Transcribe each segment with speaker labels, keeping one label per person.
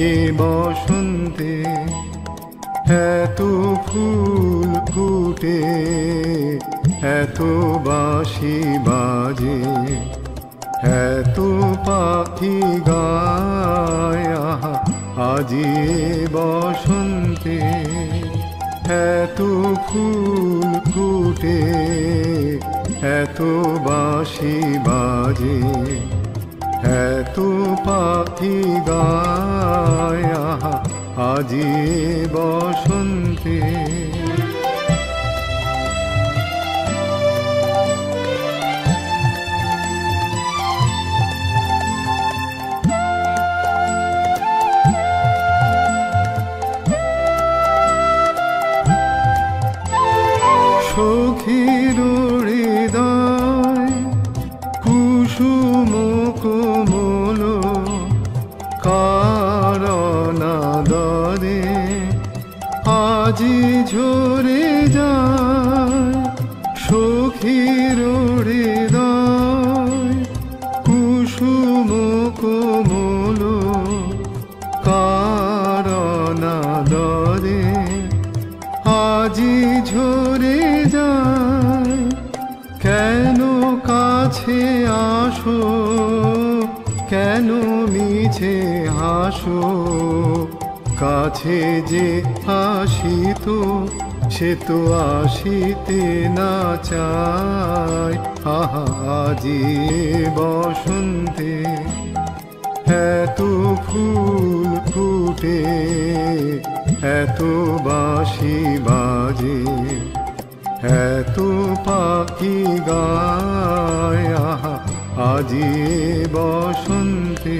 Speaker 1: এ বসন্তে এত ফুল ফুটে এত বাঁশি বাজে এত পাখি গায় আজি বসন্তে এত ফুল ফুটে এত বাঁশি বাজে এত পাখি গায় আজি বসন্তে সখীর হৃদয় কুসুম কোমল কারণাদরে আজি ঝরে যায় সখীর হৃদয় কুসুম কোমল কারণাদরে আজি ঝরে যায় কেন কাছে আসো কেন মিছে হাসো কাছে যে আসিত সে তো আসিতে না চায় আজি বসন্তে এত ফুল ফুটে এত বাঁশি বাজে এত পাখি গায় আজি বসন্তে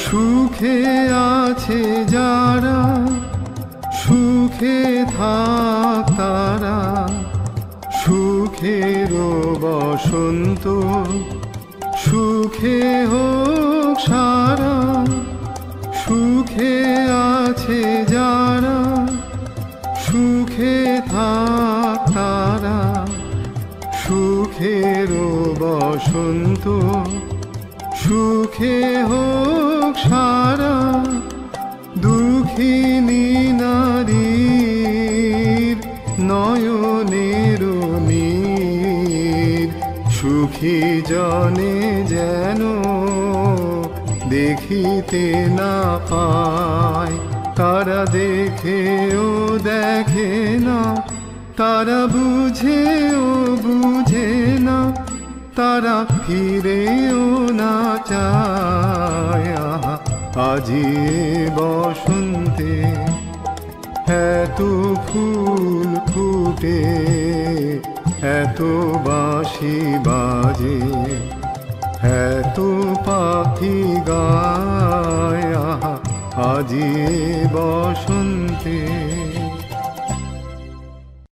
Speaker 1: সুখে আছে যারা সুখে থাক তারা সুখের বসন্ত সুখে হোক সারা সুখে আছে যারা সুখে থাক তারা সুখের বসন্ত সুখে হোক সারা দুঃখিনী নারীর নয়নের নীর সুখী জনে যেন দেখিতে না পায় তারা দেখেও দেখে না তারা বুঝেও বুঝে না তারা ফিরেও না চায় আজি বসন্তে এত ফুল ফুটে এত বাঁশি বাজে এত পাখি গায় আজি বসন্তে